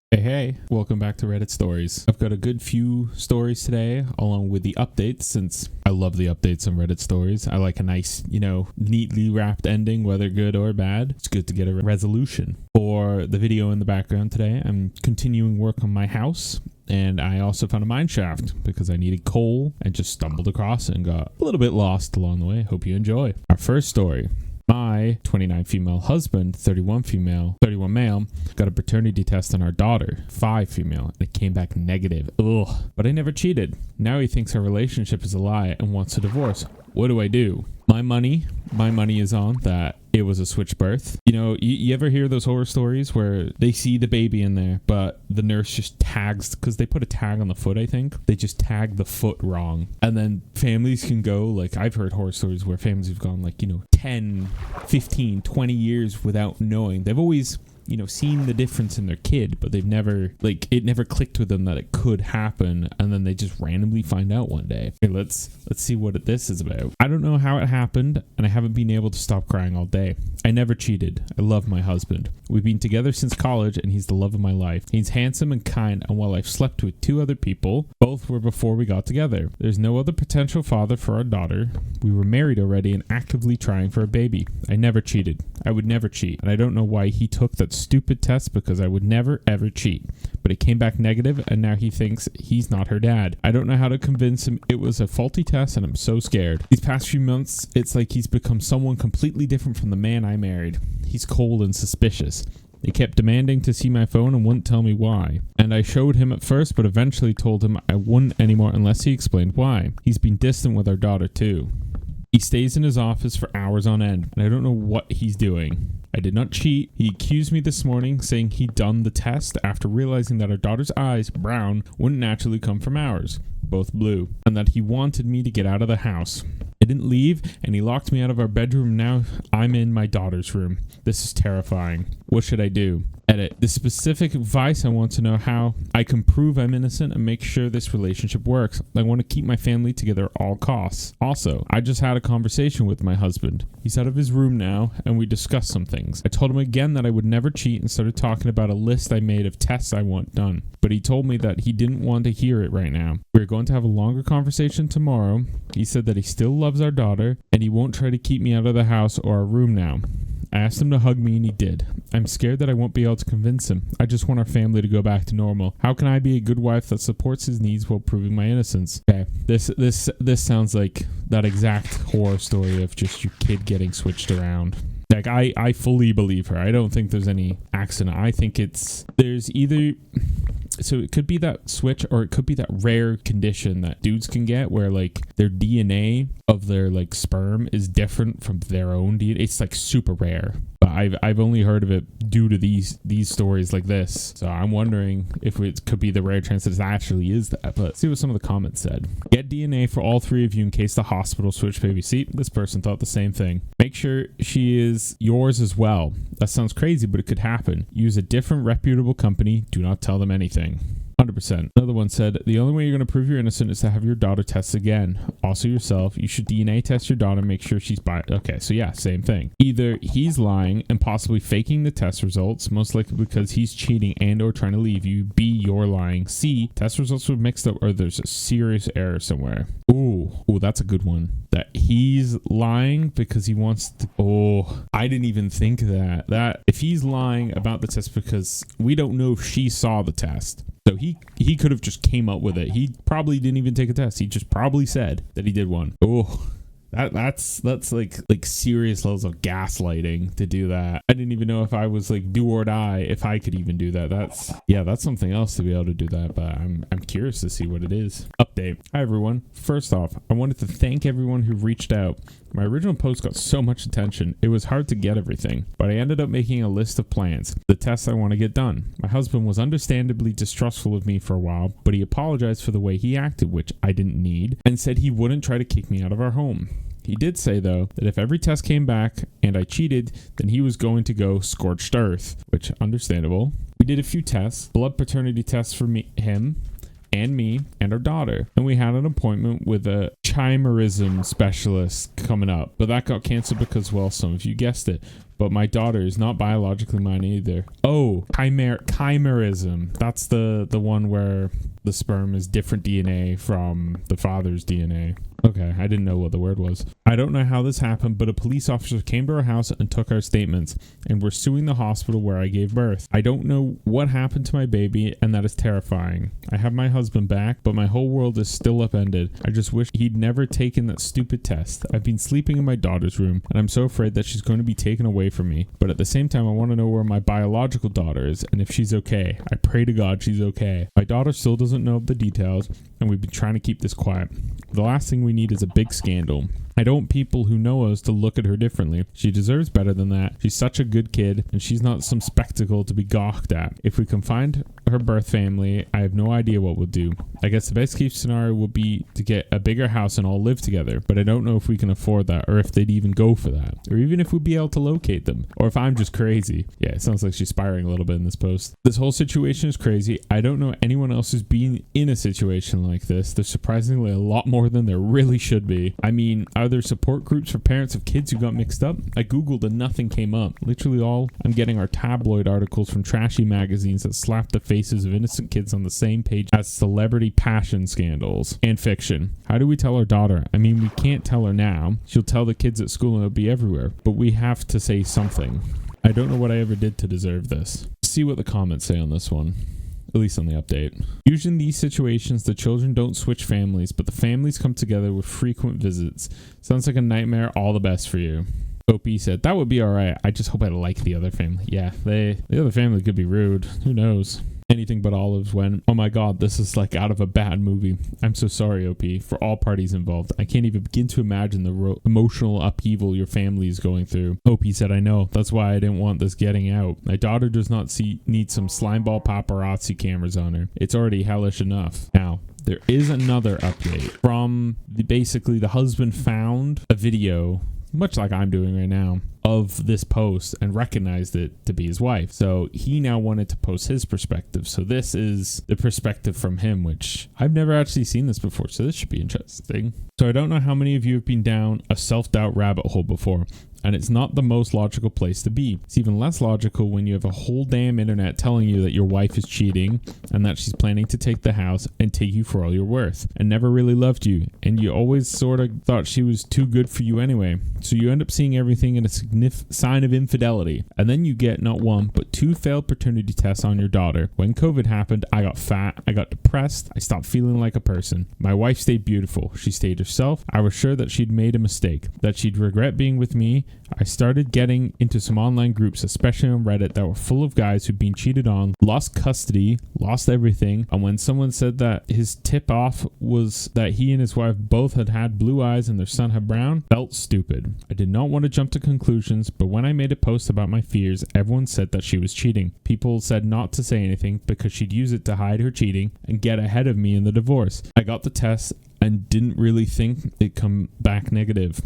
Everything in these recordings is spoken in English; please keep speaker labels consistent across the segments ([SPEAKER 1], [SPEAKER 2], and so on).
[SPEAKER 1] Hey, welcome back to Reddit Stories. I've got a good few stories today, along with the updates, since I love the updates on Reddit Stories. I like a nice, neatly wrapped ending, whether good or bad. It's good to get a resolution. For the video in the background today, I'm continuing work on my house, and I also found a mine shaft because I needed coal and just stumbled across it and got a little bit lost along the way. Hope you enjoy. Our first story. My 29 female husband, 31 male, got a paternity test on our daughter, 5 female, and it came back negative. Ugh. But I never cheated. Now he thinks our relationship is a lie and wants a divorce. What do I do? My money is on that it was a switch birth. You ever hear those horror stories where they see the baby in there, but the nurse just tags, because they put a tag on the foot, I think. They just tag the foot wrong. And then families can go, I've heard horror stories where families have gone 10, 15, 20 years without knowing. They've always seen the difference in their kid, but they've never, it never clicked with them that it could happen, and then they just randomly find out one day. Okay, let's see what this is about. I don't know how it happened, and I haven't been able to stop crying all day. I never cheated. I love my husband. We've been together since college, and he's the love of my life. He's handsome and kind, and while I've slept with 2 other people, both were before we got together. There's no other potential father for our daughter. We were married already and actively trying for a baby. I never cheated. I would never cheat, and I don't know why he took that stupid test, because I would never ever cheat. But it came back negative, and now he thinks he's not her dad. I don't know how to convince him it was a faulty test, and I'm so scared. These past few months, it's like he's become someone completely different from the man I married. He's cold and suspicious. He kept demanding to see my phone and wouldn't tell me why. And I showed him at first, but eventually told him I wouldn't anymore unless he explained why. He's been distant with our daughter too. He stays in his office for hours on end, and I don't know what he's doing. I did not cheat. He accused me this morning, saying he'd done the test after realizing that our daughter's eyes, brown, wouldn't naturally come from ours, both blue, and that he wanted me to get out of the house. I didn't leave, and he locked me out of our bedroom. Now I'm in my daughter's room. This is terrifying. What should I do? Edit. The specific advice, I want to know how I can prove I'm innocent and make sure this relationship works. I want to keep my family together at all costs. Also, I just had a conversation with my husband. He's out of his room now, and we discussed some things. I told him again that I would never cheat and started talking about a list I made of tests I want done. But he told me that he didn't want to hear it right now. We're going to have a longer conversation tomorrow. He said that he still loves our daughter, and he won't try to keep me out of the house or our room now. I asked him to hug me, and he did. I'm scared that I won't be able to convince him. I just want our family to go back to normal. How can I be a good wife that supports his needs while proving my innocence? Okay, this sounds like that exact horror story of just your kid getting switched around. I fully believe her. I don't think there's any accident. I think there's either... So it could be that switch, or it could be that rare condition that dudes can get where their DNA of their sperm is different from their own DNA. It's super rare. But I've only heard of it due to these stories like this. So I'm wondering if it could be the rare chance that it actually is that. But let's see what some of the comments said. Get DNA for all 3 of you in case the hospital switch baby. See, this person thought the same thing. Make sure she is yours as well. That sounds crazy, but it could happen. Use a different reputable company. Do not tell them anything. 100%. Another one said, the only way you're going to prove you're innocent is to have your daughter test again. Also yourself. You should DNA test your daughter and make sure she's Okay, so yeah, same thing. Either he's lying and possibly faking the test results, most likely because he's cheating and or trying to leave you. B, you're lying. C, test results were mixed up or there's a serious error somewhere. Ooh, that's a good one. That he's lying because he wants to... Oh, I didn't even think of that. That if he's lying about the test because we don't know if she saw the test. So he could have just came up with it. He probably didn't even take a test. He just probably said that he did one. Oh, that's like serious levels of gaslighting to do that. I didn't even know if I was do or die if I could even do that. That's something else to be able to do that, but I'm curious to see what it is. Update. Hi everyone. First off, I wanted to thank everyone who reached out. My original post got so much attention, it was hard to get everything, but I ended up making a list of plans, the tests I want to get done. My husband was understandably distrustful of me for a while, but he apologized for the way he acted, which I didn't need, and said he wouldn't try to kick me out of our home. He did say, though, that if every test came back and I cheated, then he was going to go scorched earth, which understandable. We did a few tests, blood paternity tests for him, and me and our daughter. And we had an appointment with a chimerism specialist coming up, but that got canceled because, well, some of you guessed it, but my daughter is not biologically mine either. Oh, chimerism. That's the one where the sperm is different DNA from the father's DNA. Okay, I didn't know what the word was. I don't know how this happened, but a police officer came to our house and took our statements, and we're suing the hospital where I gave birth. I don't know what happened to my baby, and that is terrifying. I have my husband back, but my whole world is still upended. I just wish he'd never taken that stupid test. I've been sleeping in my daughter's room, and I'm so afraid that she's going to be taken away from me. But at the same time, I want to know where my biological daughter is, and if she's okay. I pray to God she's okay. My daughter still doesn't know the details, and we've been trying to keep this quiet. The last thing we need is a big scandal. I don't want people who know us to look at her differently. She deserves better than that. She's such a good kid, and she's not some spectacle to be gawked at. If we can find her birth family, I have no idea what we'll do. I guess the best case scenario will be to get a bigger house and all live together, but I don't know if we can afford that, or if they'd even go for that, or even if we'd be able to locate them, or if I'm just crazy. Yeah, it sounds like she's spiraling a little bit in this post. This whole situation is crazy. I don't know anyone else who's been in a situation like this. There's surprisingly a lot more than there really should be. I mean, are there support groups for parents of kids who got mixed up? I googled and nothing came up. Literally all I'm getting are tabloid articles from trashy magazines that slap the faces of innocent kids on the same page as celebrity passion scandals and fiction. How do we tell our daughter? I mean, we can't tell her now. She'll tell the kids at school and it'll be everywhere, but we have to say something. I don't know what I ever did to deserve this. See what the comments say on this one. At least on the update. Usually in these situations, the children don't switch families, but the families come together with frequent visits. Sounds like a nightmare. All the best for you. OP said, that would be alright. I just hope I like the other family. Yeah, the other family could be rude. Who knows? Anything but olives when, oh my god, this is like out of a bad movie. I'm so sorry, OP, for all parties involved. I can't even begin to imagine the emotional upheaval your family is going through. OP said, I know. That's why I didn't want this getting out. My daughter does not need some slimeball paparazzi cameras on her. It's already hellish enough. Now, there is another update from basically the husband found a video, much like I'm doing right now, of this post and recognized it to be his wife. So he now wanted to post his perspective. So this is the perspective from him, which I've never actually seen this before. So this should be interesting. So I don't know how many of you have been down a self-doubt rabbit hole before, and it's not the most logical place to be. It's even less logical when you have a whole damn internet telling you that your wife is cheating and that she's planning to take the house and take you for all you're worth and never really loved you, and you always sort of thought she was too good for you anyway. So you end up seeing everything in a sign of infidelity, and then you get not one but 2 failed paternity tests on your daughter. When COVID happened, I got fat, I got depressed, I stopped feeling like a person. My wife stayed beautiful. She stayed herself. I was sure that she'd made a mistake, that she'd regret being with me. I started getting into some online groups, especially on Reddit, that were full of guys who'd been cheated on, lost custody, lost everything, and when someone said that his tip-off was that he and his wife both had blue eyes and their son had brown, felt stupid. I did not want to jump to conclusions, but when I made a post about my fears, everyone said that she was cheating. People said not to say anything because she'd use it to hide her cheating and get ahead of me in the divorce. I got the test and didn't really think it'd come back negative.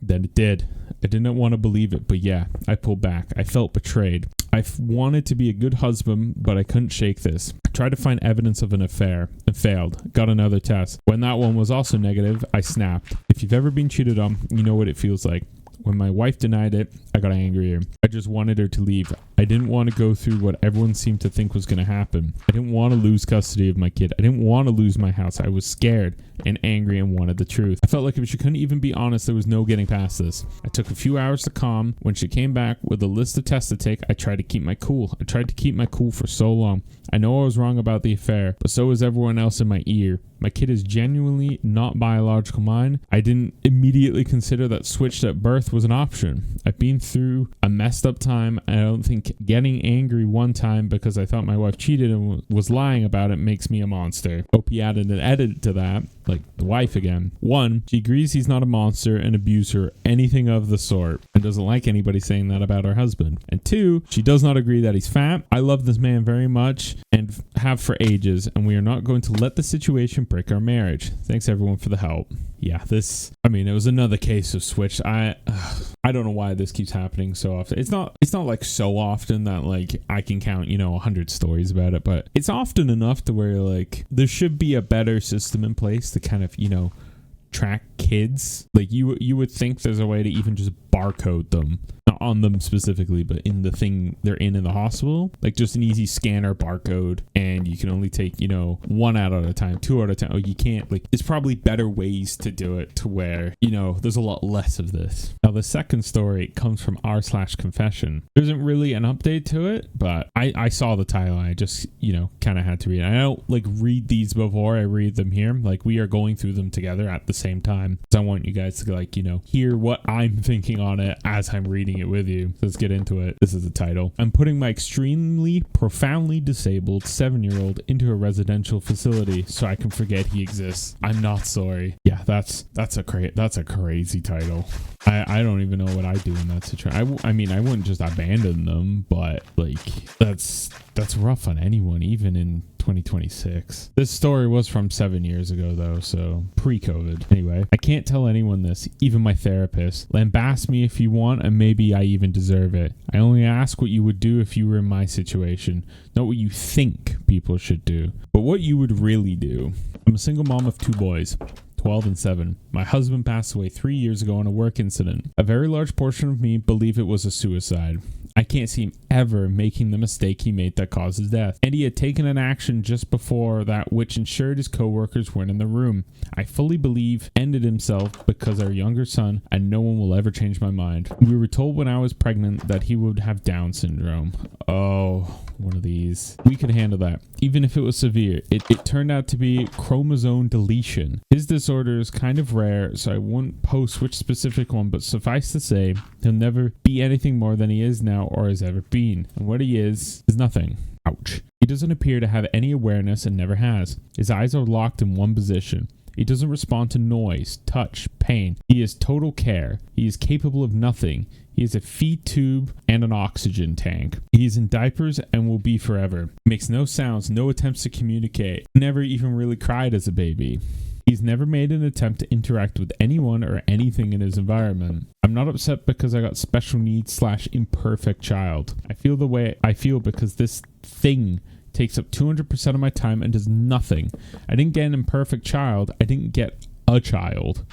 [SPEAKER 1] Then it did. I didn't want to believe it, but yeah, I pulled back. I felt betrayed. I wanted to be a good husband, but I couldn't shake this. I tried to find evidence of an affair and failed. Got another test. When that one was also negative, I snapped. If you've ever been cheated on, you know what it feels like. When my wife denied it, I got angrier. I just wanted her to leave. I didn't want to go through what everyone seemed to think was going to happen. I didn't want to lose custody of my kid. I didn't want to lose my house. I was scared and angry and wanted the truth. I felt like if she couldn't even be honest, there was no getting past this. I took a few hours to calm. When she came back with a list of tests to take, I tried to keep my cool. I tried to keep my cool for so long. I know I was wrong about the affair, but so is everyone else in my ear. My kid is genuinely not biological mine. I didn't immediately consider that switched at birth was an option. I've been through a messed up time. I don't think getting angry one time because I thought my wife cheated and was lying about it makes me a monster. OP added an edit to that, like the wife again. 1, she agrees he's not a monster, an abuser, anything of the sort, and doesn't like anybody saying that about her husband. And 2, she does not agree that he's fat. I love this man very much and have for ages, and we are not going to let the situation break our marriage. Thanks everyone for the help. Yeah, it was another case of switch. I don't know why this keeps happening so often. It's not like so often that like I can count 100 stories about it, but it's often enough to where like there should be a better system in place to kind of track kids. Like you would think there's a way to even just barcode them. Not on them specifically, but in the thing they're in the hospital. Like just an easy scanner barcode, and you can only take, you know, 1 out at a time, 2 at a time. Oh, you can't, like, there's probably better ways to do it to where, you know, there's a lot less of this. Now, the second story comes from r/confession. There isn't really an update to it, but I saw the title. I just, you know, kind of had to read it. I don't like read these before I read them here. Like, we are going through them together at the same time. So I want you guys to, like, you know, hear what I'm thinking on it as I'm reading it with you. So let's get into it. This is the title. I'm putting my extremely profoundly disabled 7-year-old into a residential facility so I can forget he exists. I'm not sorry. Yeah, that's a crazy title. I don't even know what I do in that situation. I mean, I wouldn't just abandon them, but like that's rough on anyone, even in 2026. This story was from 7 years ago though, so pre-COVID. Anyway, I can't tell anyone this, even my therapist. Lambast me if you want, and maybe I even deserve it. I only ask what you would do if you were in my situation, not what you think people should do, but what you would really do. I'm a single mom of 2 boys. 12 and 7. My husband passed away 3 years ago in a work incident. A very large portion of me believe it was a suicide. I can't see him ever making the mistake he made that caused his death. And he had taken an action just before that which ensured his co-workers weren't in the room. I fully believe ended himself because our younger son, and no one will ever change my mind. We were told when I was pregnant that he would have Down syndrome. Oh, one of these. We could handle that. Even if it was severe, it turned out to be chromosome deletion. His disorder is kind of rare, so I won't post which specific one, but suffice to say, he'll never be anything more than he is now or has ever been. And what he is nothing. Ouch. He doesn't appear to have any awareness and never has. His eyes are locked in one position. He doesn't respond to noise, touch, pain. He is total care. He is capable of nothing. He has a feed tube and an oxygen tank. He is in diapers and will be forever. He makes no sounds, no attempts to communicate. Never even really cried as a baby. He's never made an attempt to interact with anyone or anything in his environment. I'm not upset because I got special needs / imperfect child. I feel the way I feel because this thing takes up 200% of my time and does nothing. I didn't get an imperfect child. I didn't get a child.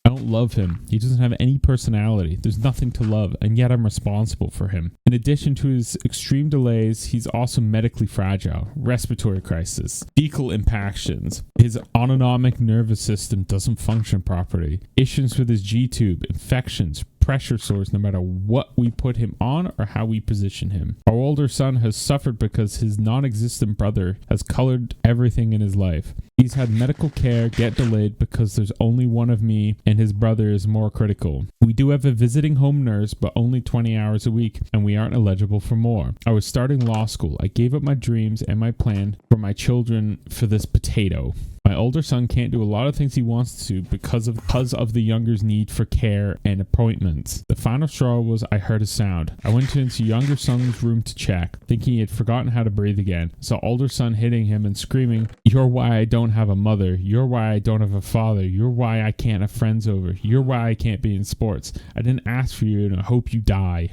[SPEAKER 1] I don't love him. He doesn't have any personality. There's nothing to love, and yet I'm responsible for him. In addition to his extreme delays, he's also medically fragile, respiratory crisis, fecal impactions. His autonomic nervous system doesn't function properly. Issues with his G-tube, infections, pressure sores no matter what we put him on or how we position him. Our older son has suffered because his non-existent brother has colored everything in his life. He's had medical care get delayed because there's only one of me and his brother is more critical. We do have a visiting home nurse, but only 20 hours a week, and we aren't eligible for more. I was starting law school. I gave up my dreams and my plan for my children for this potato. My older son can't do a lot of things he wants to because of the younger's need for care and appointments. The final straw was I heard a sound. I went into younger son's room to check, thinking he had forgotten how to breathe again. Saw older son hitting him and screaming, "You're why I don't have a mother. You're why I don't have a father. You're why I can't have friends over. You're why I can't be in sports. I didn't ask for you and I hope you die."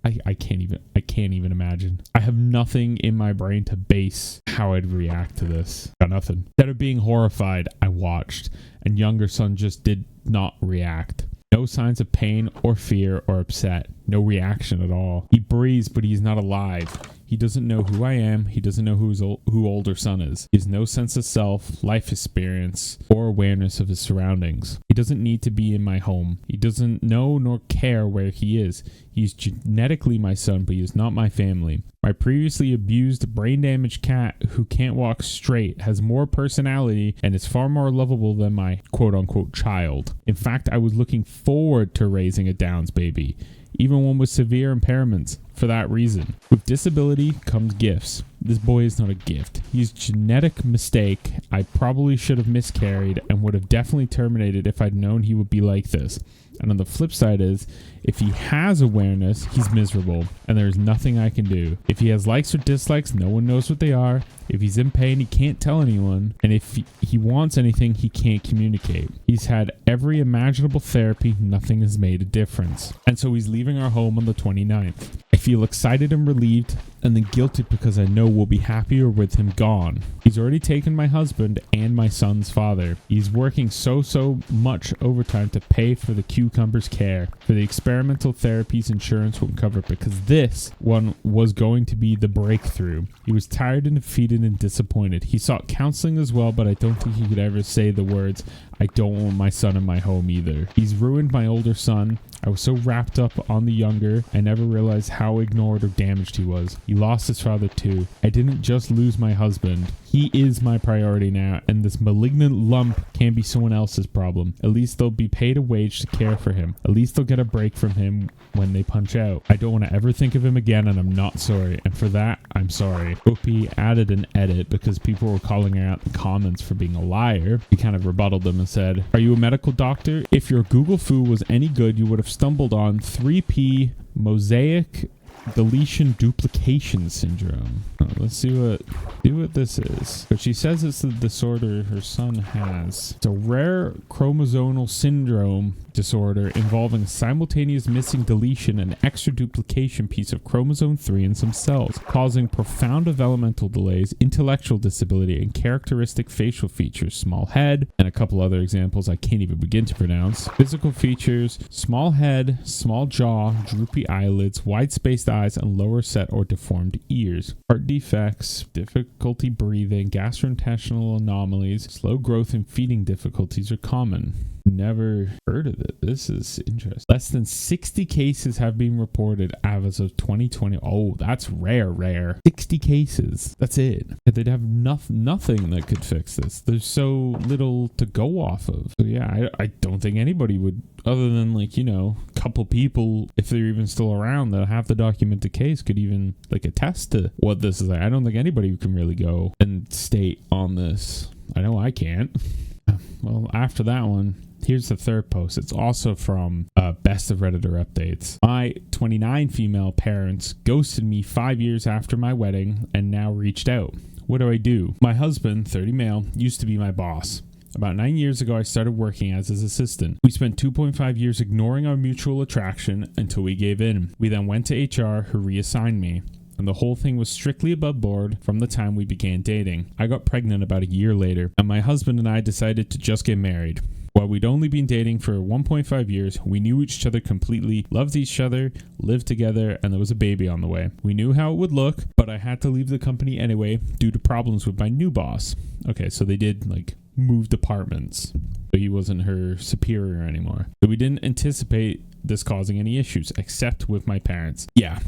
[SPEAKER 1] I can't even imagine. I have nothing in my brain to base how I'd react to this. Got nothing. Instead of being horrified, I watched, and younger son just did not react. No signs of pain or fear or upset. No reaction at all. He breathes, but he's not alive. He doesn't know who I am. He doesn't know who older son is. He has no sense of self, life experience, or awareness of his surroundings. He doesn't need to be in my home. He doesn't know nor care where he is. He's genetically my son, but he is not my family. My previously abused, brain-damaged cat who can't walk straight has more personality and is far more lovable than my quote-unquote child. In fact, I was looking forward to raising a Downs baby, even one with severe impairments, for that reason. With disability comes gifts. This boy is not a gift. He's a genetic mistake. I probably should have miscarried and would have definitely terminated if I'd known he would be like this. And on the flip side is, if he has awareness, he's miserable, and there's nothing I can do. If he has likes or dislikes, no one knows what they are. If he's in pain, he can't tell anyone. And if he wants anything, he can't communicate. He's had every imaginable therapy. Nothing has made a difference. And so he's leaving our home on the 29th. I feel excited and relieved, and then guilty because I know will be happier with him gone. He's already taken my husband and my son's father. He's working so much overtime to pay for the cucumber's care. For the experimental therapies insurance won't cover because this one was going to be the breakthrough. He was tired and defeated and disappointed. He sought counseling as well, but I don't think he could ever say the words, I don't want my son in my home either. He's ruined my older son. I was so wrapped up on the younger, I never realized how ignored or damaged he was. He lost his father too. I didn't just lose my husband. He is my priority now, and this malignant lump can't be someone else's problem. At least they'll be paid a wage to care for him. At least they'll get a break from him when they punch out. I don't want to ever think of him again, and I'm not sorry. And for that, I'm sorry. Opie added an edit because people were calling her out in the comments for being a liar. He kind of rebutted them and said, are you a medical doctor? If your Google foo was any good, you would have stumbled on 3P mosaic deletion duplication syndrome. Let's see what this is. But she says it's the disorder her son has. It's a rare chromosomal syndrome disorder involving simultaneous missing deletion and extra duplication piece of chromosome 3 in some cells, causing profound developmental delays, intellectual disability, and characteristic facial features. Small head, and a couple other examples I can't even begin to pronounce. Physical features: small head, small jaw, droopy eyelids, wide-spaced eyes, and lower set or deformed ears. Heart defects, difficulty breathing, gastrointestinal anomalies, slow growth, and feeding difficulties are common. Never heard of it. This is interesting. Less than 60 cases have been reported as of 2020. Oh, that's rare. 60 cases. That's it. They'd have nothing that could fix this. There's so little to go off of. So yeah, I don't think anybody would, other than like, a couple people, if they're even still around, that have the documented case, could even like attest to what this is like. I don't think anybody can really go and state on this. I know I can't. Well, after that one, here's the third post. It's also from Best of Redditor Updates. My 29 female parents ghosted me 5 years after my wedding and now reached out. What do I do? My husband, 30 male, used to be my boss. About 9 years ago, I started working as his assistant. We spent 2.5 years ignoring our mutual attraction until we gave in. We then went to HR, who reassigned me. And the whole thing was strictly above board from the time we began dating. I got pregnant about a year later, and my husband and I decided to just get married. While we'd only been dating for 1.5 years, we knew each other completely, loved each other, lived together, and there was a baby on the way. We knew how it would look, but I had to leave the company anyway due to problems with my new boss. Okay, so they did move departments, so he wasn't her superior anymore. So we didn't anticipate this causing any issues, except with my parents. Yeah,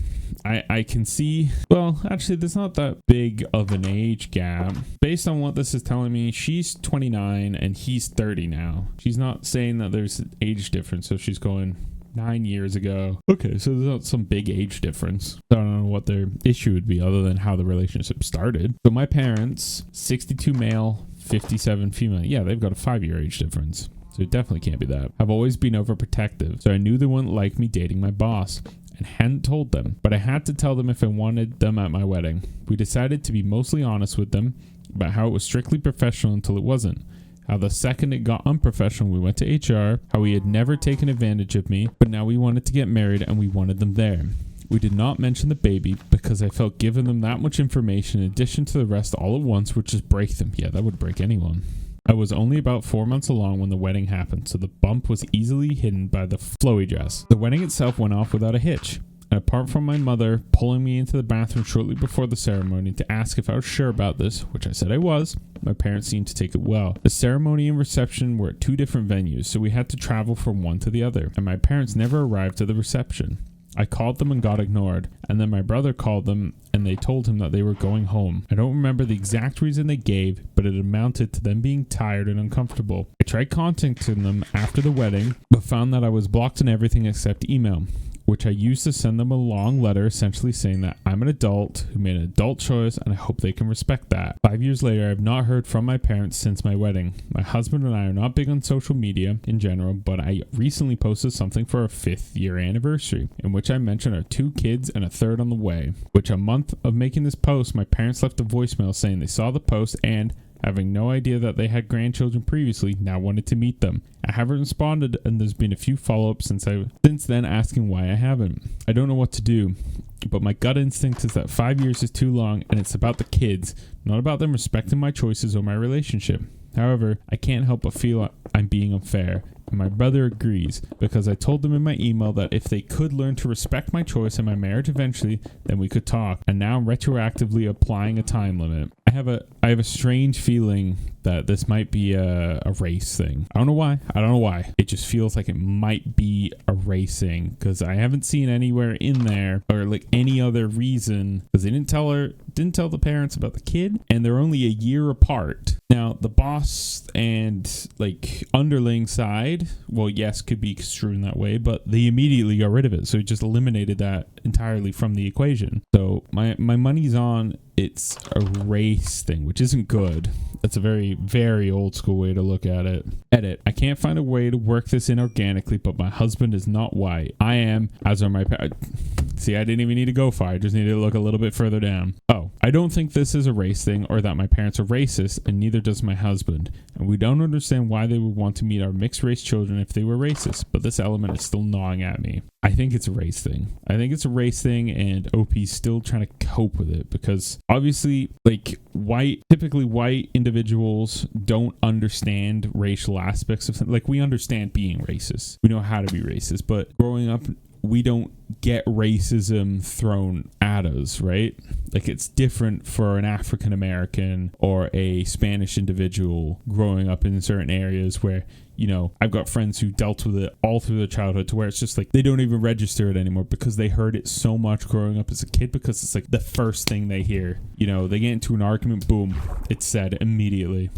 [SPEAKER 1] I can see, well, actually, there's not that big of an age gap. Based on what this is telling me, she's 29 and he's 30 now. She's not saying that there's an age difference, so she's going 9 years ago. Okay, so there's not some big age difference. I don't know what their issue would be other than how the relationship started. So my parents, 62 male, 57 female. Yeah, they've got a 5-year age difference. So it definitely can't be that. I've always been overprotective, so I knew they wouldn't like me dating my boss and hadn't told them, but I had to tell them if I wanted them at my wedding. We decided to be mostly honest with them about how it was strictly professional until it wasn't. How the second it got unprofessional, we went to HR, how he had never taken advantage of me, but now we wanted to get married and we wanted them there. We did not mention the baby because I felt giving them that much information in addition to the rest all at once would just break them. Yeah, that would break anyone. I was only about 4 months along when the wedding happened, so the bump was easily hidden by the flowy dress. The wedding itself went off without a hitch. And apart from my mother pulling me into the bathroom shortly before the ceremony to ask if I was sure about this, which I said I was, my parents seemed to take it well. The ceremony and reception were at 2 different venues, so we had to travel from one to the other, and my parents never arrived at the reception. I called them and got ignored, and then my brother called them and they told him that they were going home. I don't remember the exact reason they gave, but it amounted to them being tired and uncomfortable. I tried contacting them after the wedding, but found that I was blocked in everything except email, which I used to send them a long letter essentially saying that I'm an adult who made an adult choice and I hope they can respect that. 5 years later, I have not heard from my parents since my wedding. My husband and I are not big on social media in general, but I recently posted something for our 5th year anniversary in which I mentioned our 2 kids and a 3rd on the way, which a month of making this post, my parents left a voicemail saying they saw the post and having no idea that they had grandchildren previously, now wanted to meet them. I haven't responded, and there's been a few follow-ups since then asking why I haven't. I don't know what to do, but my gut instinct is that 5 years is too long, and it's about the kids, not about them respecting my choices or my relationship. However, I can't help but feel I'm being unfair. And my brother agrees, because I told them in my email that if they could learn to respect my choice and my marriage eventually, then we could talk. And now I'm retroactively applying a time limit. I have a strange feeling that this might be a race thing. I don't know why. It just feels like it might be a race thing, because I haven't seen anywhere in there or like any other reason, because they didn't tell the parents about the kid, and they're only a year apart. Now, the boss and like underling side, well, yes, could be construed in that way, but they immediately got rid of it. So it just eliminated that entirely from the equation. So my money's on it's a race thing, which isn't good. That's a very, very old school way to look at it. Edit. I can't find a way to work this in organically, but my husband is not white. I am, as are my parents. See, I didn't even need to go far. I just needed to look a little bit further down. Oh, I don't think this is a race thing or that my parents are racist, and neither does my husband. And we don't understand why they would want to meet our mixed race children if they were racist, but this element is still gnawing at me. I think it's a race thing. And OP's still trying to cope with it, because obviously, like, typically white individuals don't understand racial aspects of things. Like, we understand being racist. We know how to be racist, but growing up, we don't get racism thrown at us, right? Like, it's different for an African American or a Spanish individual growing up in certain areas where, you know, I've got friends who dealt with it all through their childhood, to where it's just like they don't even register it anymore because they heard it so much growing up as a kid, because it's like the first thing they hear. You know, they get into an argument, boom, it's said immediately.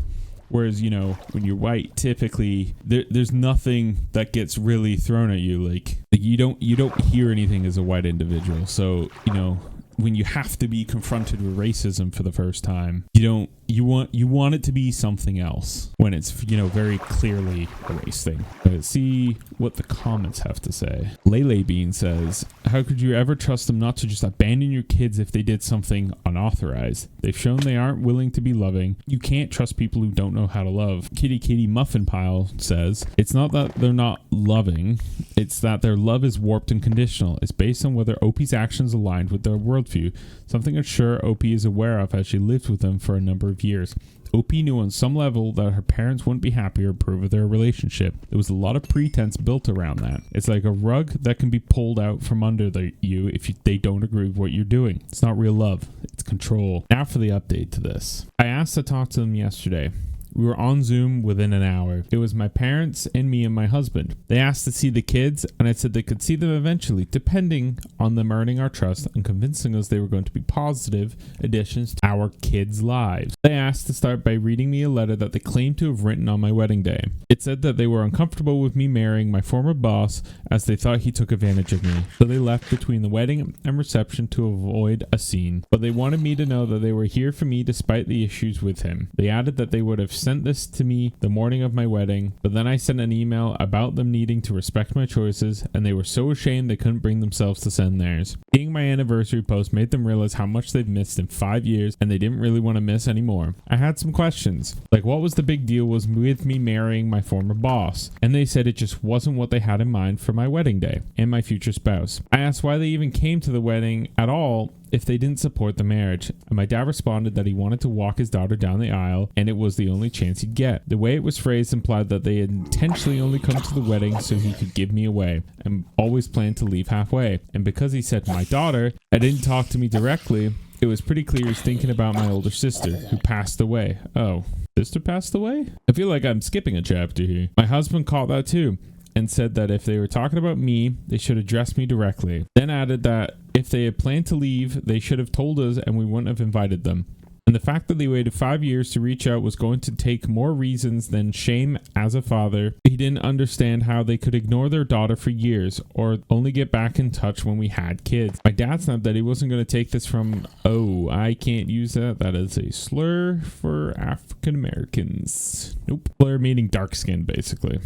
[SPEAKER 1] Whereas, you know, when you're white, typically there's nothing that gets really thrown at you. Like you don't hear anything as a white individual. So, you know, when you have to be confronted with racism for the first time, you want it to be something else when it's, you know, very clearly a race thing. Let's see what the comments have to say. Lele Bean says, how could you ever trust them not to just abandon your kids if they did something unauthorized? They've shown they aren't willing to be loving. You can't trust people who don't know how to love. Kitty Muffin Pile says, it's not that they're not loving, it's that their love is warped and conditional. It's based on whether OP's actions aligned with their worldview, something I'm sure OP is aware of as she lived with them for a number of years. OP knew on some level that her parents wouldn't be happy or approve of their relationship. There was a lot of pretense built around that. It's like a rug that can be pulled out from under you if they don't agree with what you're doing. It's not real love. It's control. Now for the update to this. I asked to talk to them yesterday. We were on Zoom within an hour. It was my parents and me and my husband. They asked to see the kids, and I said they could see them eventually, depending on them earning our trust and convincing us they were going to be positive additions to our kids' lives. They asked to start by reading me a letter that they claimed to have written on my wedding day. It said that they were uncomfortable with me marrying my former boss, as they thought he took advantage of me. So they left between the wedding and reception to avoid a scene. But they wanted me to know that they were here for me despite the issues with him. They added that they would have sent this to me the morning of my wedding, but then I sent an email about them needing to respect my choices, and they were so ashamed they couldn't bring themselves to send theirs. Seeing my anniversary post made them realize how much they've missed in 5 years, and they didn't really want to miss anymore. I had some questions, like what was the big deal was with me marrying my former boss, and they said it just wasn't what they had in mind for my wedding day and my future spouse. I asked why they even came to the wedding at all if they didn't support the marriage, and my dad responded that he wanted to walk his daughter down the aisle and it was the only chance he'd get. The way it was phrased implied that they had intentionally only come to the wedding so he could give me away and always planned to leave halfway. And because he said my daughter and didn't talk to me directly, it was pretty clear he's thinking about my older sister who passed away. Oh, sister passed away? I feel like I'm skipping a chapter here. My husband caught that too, and said that if they were talking about me, they should address me directly. Then added that if they had planned to leave, they should have told us and we wouldn't have invited them. And the fact that they waited 5 years to reach out was going to take more reasons than shame as a father. He didn't understand how they could ignore their daughter for years or only get back in touch when we had kids. My dad snapped that he wasn't going to take this from, oh, I can't use that. That is a slur for African Americans. Nope. Slur meaning dark skin, basically.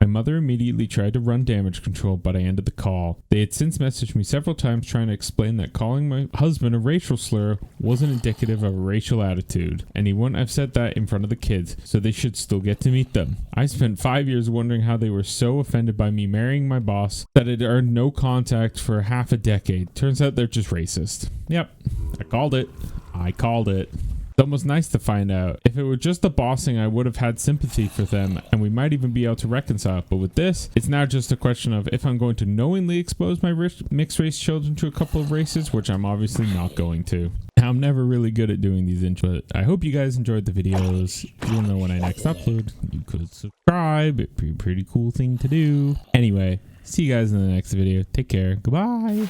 [SPEAKER 1] My mother immediately tried to run damage control, but I ended the call. They had since messaged me several times trying to explain that calling my husband a racial slur wasn't indicative of a racial attitude, and he wouldn't have said that in front of the kids, so they should still get to meet them. I spent 5 years wondering how they were so offended by me marrying my boss that it earned no contact for half a decade. Turns out they're just racist. Yep, I called it. It's almost nice to find out. If it were just the bossing, I would have had sympathy for them and we might even be able to reconcile. But with this, it's now just a question of if I'm going to knowingly expose my mixed race children to a couple of races, which I'm obviously not going to. I'm never really good at doing these intros. I hope you guys enjoyed the videos. You'll know when I next upload. You could subscribe. It'd be a pretty cool thing to do. Anyway, see you guys in the next video. Take care. Goodbye.